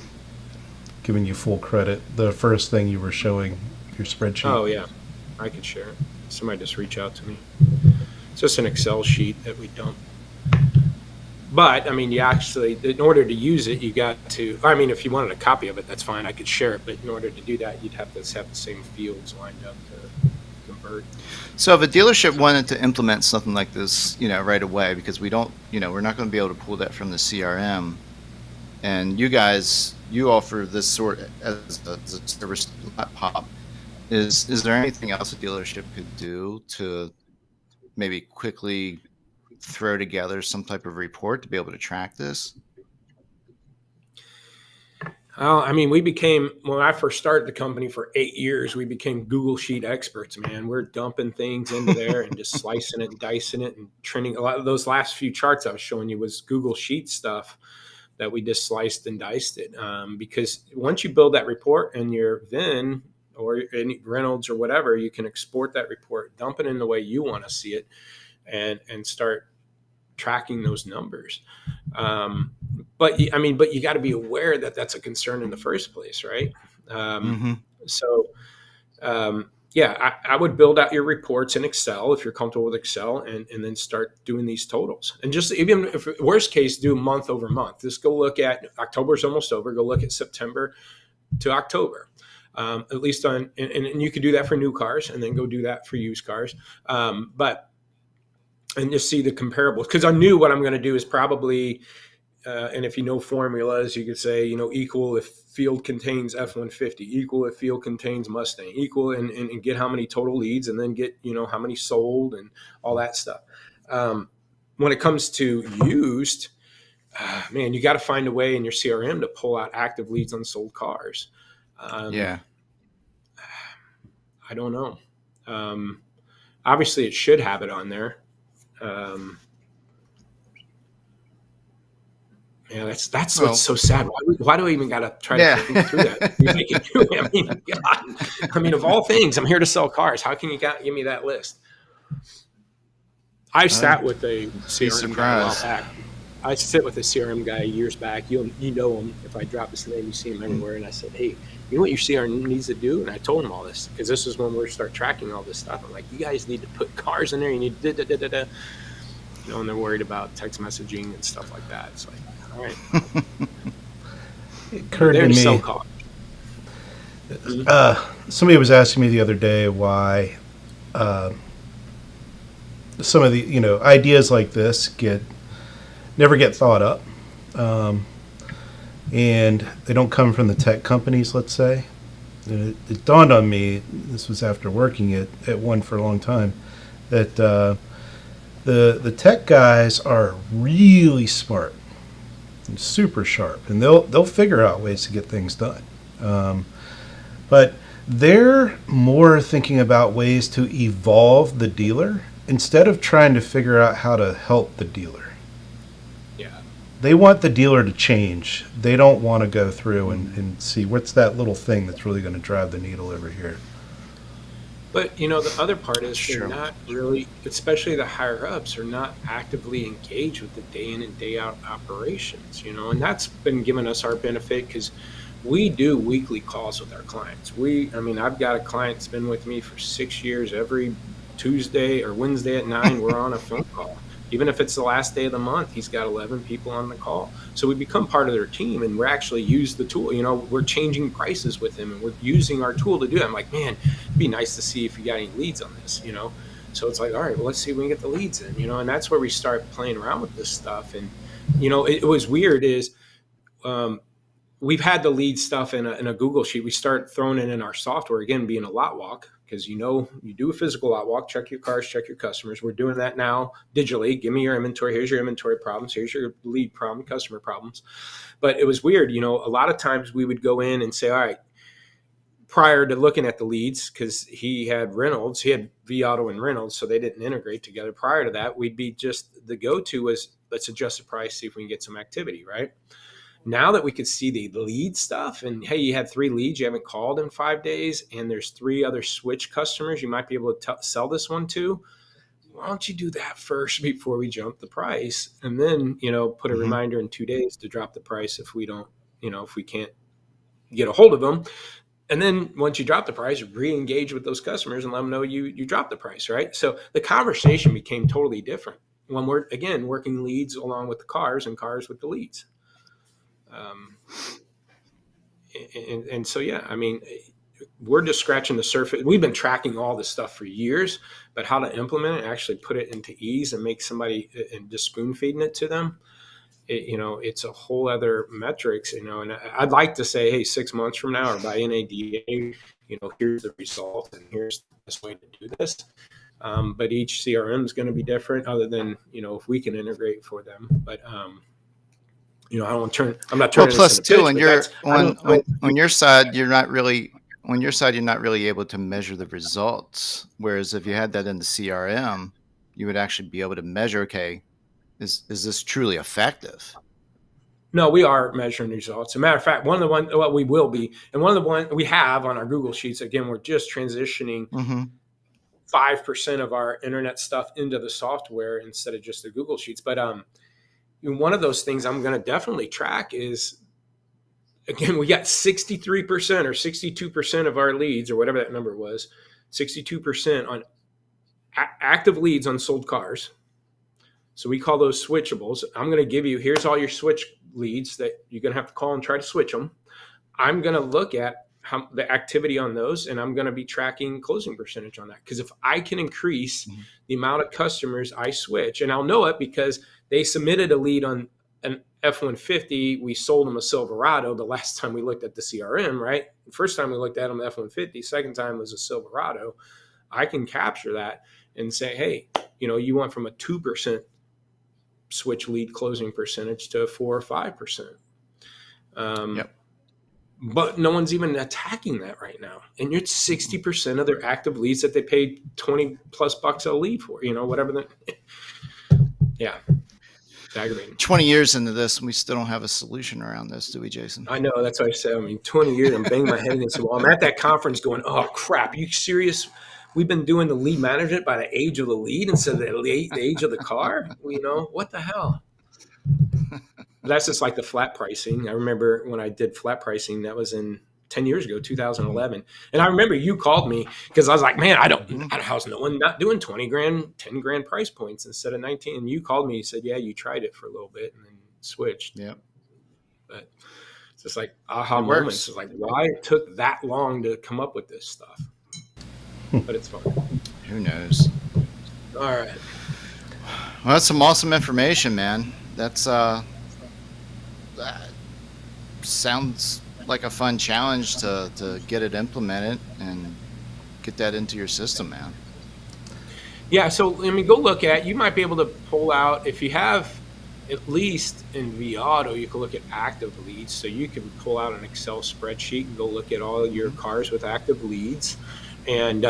giving you full credit. The first thing you were showing, your spreadsheet. Oh, yeah. I could share it. Somebody just reach out to me. It's just an Excel sheet that we dump. But, I mean, you actually, in order to use it, you got to, I mean, if you wanted a copy of it, that's fine. I could share it. But in order to do that, you'd have to have the same fields lined up to convert. So if a dealership wanted to implement something like this, right away, because we don't, we're not going to be able to pull that from the CRM, and you offer this sort as a service to LotPop, is there anything else a dealership could do to maybe quickly throw together some type of report to be able to track this? I mean, when I first started the company for 8 years, we became Google Sheet experts, man. We're dumping things into there and just slicing it and dicing it and trending. A lot of those last few charts I was showing you was Google Sheet stuff that we just sliced and diced it. Because once you build that report in your VIN or any Reynolds or whatever, you can export that report, dump it in the way you want to see it, and start tracking those numbers. But you got to be aware that that's a concern in the first place, right? So, I would build out your reports in Excel if you're comfortable with Excel, and then start doing these totals. And just even if worst case, do month over month. Just go look at October's almost over. Go look at September to October. At least and you could do that for new cars, and then go do that for used cars. And just see the comparables, because I knew what I'm going to do is probably, and if you know formulas, you could say, equal if field contains F-150, equal if field contains Mustang, equal and get how many total leads, and then get, how many sold and all that stuff. When it comes to used, man, you got to find a way in your CRM to pull out active leads on sold cars. Yeah. I don't know. Obviously, it should have it on there. Yeah, that's what's so sad. Why do I even got to try to think through that? God. I mean, of all things, I'm here to sell cars. How can you give me that list? I sat with a CRM guy a while back. I sit with a CRM guy years back. You know him. If I drop his name, you see him everywhere. And I said, hey, you know what your CRM needs to do? And I told him all this, because this is when we start tracking all this stuff. I'm like, you guys need to put cars in there. You need da-da-da-da-da. And they're worried about text messaging and stuff like that. It's like, all right. It occurred to me. Sell cars. somebody was asking me the other day why some of the ideas like this never get thought up, and they don't come from the tech companies, let's say. And it dawned on me, this was after working at one for a long time, that the tech guys are really smart and super sharp, and they'll figure out ways to get things done. But they're more thinking about ways to evolve the dealer instead of trying to figure out how to help the dealer. Yeah. They want the dealer to change. They don't want to go through and see what's that little thing that's really going to drive the needle over here. But, the other part is Sure. they're not really, especially the higher ups, are not actively engaged with the day in and day out operations, and that's been giving us our benefit because we do weekly calls with our clients. I've got a client that's been with me for 6 years. Every Tuesday or Wednesday at 9, we're on a phone call. Even if it's the last day of the month, he's got 11 people on the call. So we become part of their team, and we're actually use the tool. We're changing prices with him, and we're using our tool to do that. I'm like, man, it'd be nice to see if you got any leads on this, So it's like, all right, well, let's see if we can get the leads in, and that's where we start playing around with this stuff. And, it was weird is we've had the lead stuff in a Google sheet. We start throwing it in our software, again, being a lot walk, because you do a physical lot walk, check your cars, check your customers. We're doing that now digitally. Give me your inventory. Here's your inventory problems. Here's your lead problem, customer problems. But it was weird. A lot of times we would go in and say, all right, prior to looking at the leads, because he had V-Auto and Reynolds, so they didn't integrate together. Prior to that, we'd be just the go-to was let's adjust the price, see if we can get some activity, right? Now that we could see the lead stuff and, hey, you had 3 leads you haven't called in 5 days, and there's 3 other switch customers you might be able to sell this one to, why don't you do that first before we jump the price? And then, put a reminder in 2 days to drop the price if we don't, if we can't get a hold of them. And then once you drop the price, re-engage with those customers and let them know you dropped the price, right? So the conversation became totally different when we're, again, working leads along with the cars and cars with the leads. And so, yeah, we're just scratching the surface. We've been tracking all this stuff for years, but how to implement it, actually put it into ease and make somebody and just spoon feeding it to them, it's a whole other metrics, and I'd like to say, hey, 6 months from now or by NADA, here's the result and here's the best way to do this. But each CRM is going to be different other than, if we can integrate for them. But, I don't want to turn. I'm not turning. Well, plus this into too, pitch, on your side, you're not really able to measure the results. Whereas if you had that in the CRM, you would actually be able to measure. Okay, is this truly effective? No, we are measuring results. As a matter of fact, we will be, and one of the ones we have on our Google Sheets. Again, we're just transitioning 5% of our internet stuff into the software instead of just the Google Sheets. But one of those things I'm going to definitely track is, again, we got 63% or 62% of our leads, or whatever that number was, 62% on active leads on sold cars. So we call those switchables. I'm going to give you, here's all your switch leads that you're going to have to call and try to switch them. I'm going to look at the activity on those, and I'm going to be tracking closing percentage on that. Because if I can increase the amount of customers I switch, and I'll know it because they submitted a lead on an F-150, we sold them a Silverado the last time we looked at the CRM, right? The first time we looked at them, the F-150, second time was a Silverado. I can capture that and say, hey, you went from a 2% switch lead closing percentage to a 4 or 5%. Yep. But no one's even attacking that right now. And it's 60% of their active leads that they paid $20+ a lead for, whatever. Yeah. It's aggravating. 20 years into this, and we still don't have a solution around this, do we, Jason? I know. That's what I said. 20 years, I'm banging my head against the wall. I'm at that conference going, oh, crap. Are you serious? We've been doing the lead management by the age of the lead instead of the age of the car? What the hell? That's just like the flat pricing. I remember when I did flat pricing, that was in 10 years ago, 2011. And I remember you called me because I was like, man, how's no one not doing 20 grand, 10 grand price points instead of 19? And you called me and said, yeah, you tried it for a little bit and then switched. Yep. But just like aha It moments. works. It's like why it took that long to come up with this stuff, but it's fun. Who knows? All right. Well, that's some awesome information, man. That sounds like a fun challenge to get it implemented and get that into your system, man. Yeah, so I mean, go look at. You might be able to pull out if you have, at least in vAuto, you can look at active leads. So you can pull out an Excel spreadsheet and go look at all your cars with active leads, and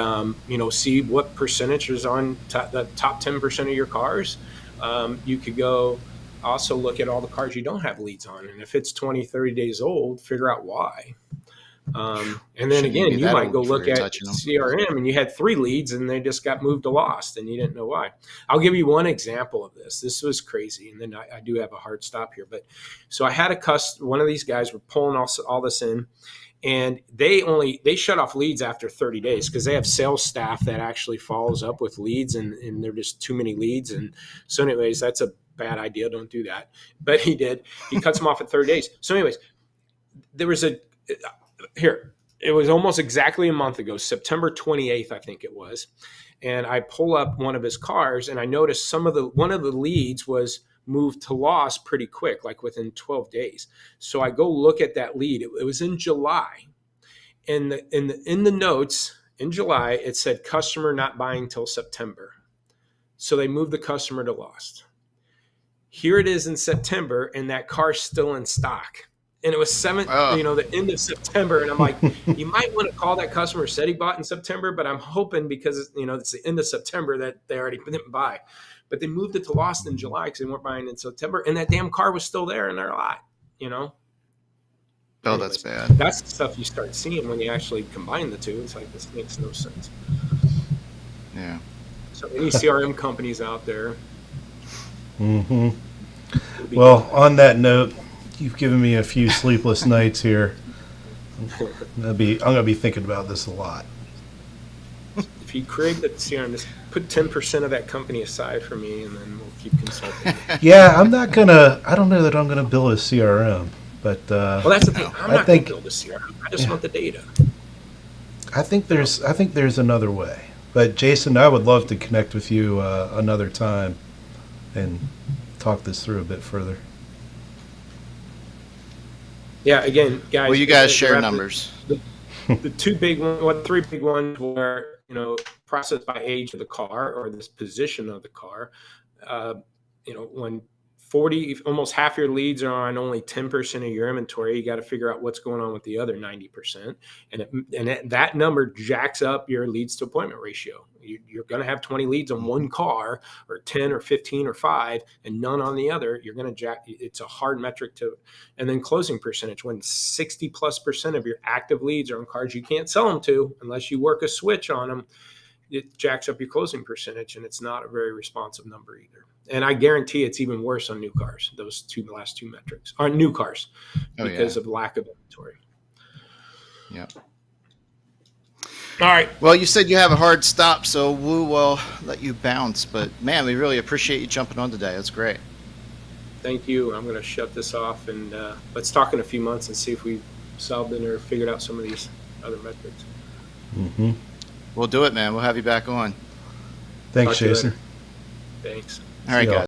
see what percentage is on the top 10% of your cars. You could go also look at all the cars you don't have leads on, and if it's 20, 30 days old, figure out why. And then Shouldn't even again, be you that might old go before look you're at touching them. CRM and you had 3 leads and they just got moved to lost and you didn't know why. I'll give you one example of this. This was crazy. And then I do have a hard stop here. But so I had one of these guys were pulling all this in, and they shut off leads after 30 days because they have sales staff that actually follows up with leads, and they're just too many leads. And so anyways, that's a bad idea. Don't do that. But he did. He cuts them off at 30 days. So anyways, there was it was almost exactly a month ago, September 28th, I think it was. And I pull up one of his cars and I noticed one of the leads was moved to loss pretty quick, like within 12 days. So I go look at that lead. It was in July. And in the notes in July, it said customer not buying till September. So they moved the customer to lost. Here it is in September, and that car's still in stock. And it was the end of September. And I'm like, you might want to call that customer said he bought in September, but I'm hoping because, it's the end of September that they already didn't buy. But they moved it to lost in July because they weren't buying in September. And that damn car was still there in their lot, Oh, Anyways, that's bad. That's the stuff you start seeing when you actually combine the two. It's like, this makes no sense. Yeah. So any CRM companies out there. Mm-hmm. Well, on that note, you've given me a few sleepless nights here. I'm gonna be thinking about this a lot. If you create the CRM, just put 10% of that company aside for me, and then we'll keep consulting. Yeah, I don't know that I'm gonna build a CRM, but Well, that's the thing. I'm not going to build a CRM. I just want the data. I think there's another way. But Jason, I would love to connect with you another time and talk this through a bit further. Yeah, again, guys. Well, you guys share numbers. The 3 big ones were, process by age of the car or this position of the car. When almost half your leads are on only 10% of your inventory, you got to figure out what's going on with the other 90%. And that number jacks up your leads to appointment ratio. You're going to have 20 leads on one car, or 10 or 15 or 5, and none on the other. You're going to it's a hard metric to. And then closing percentage, when 60+% of your active leads are on cars you can't sell them to unless you work a switch on them, it jacks up your closing percentage, and it's not a very responsive number either. And I guarantee it's even worse on new cars. Those last two metrics are new cars because of lack of inventory. Yeah. All right. Well, you said you have a hard stop, so we'll let you bounce. But man, we really appreciate you jumping on today. That's great. Thank you. I'm going to shut this off, and let's talk in a few months and see if we solved it or figured out some of these other metrics. Mm-hmm. We'll do it, man. We'll have you back on. Thanks, Jason. Thanks. All right, guys.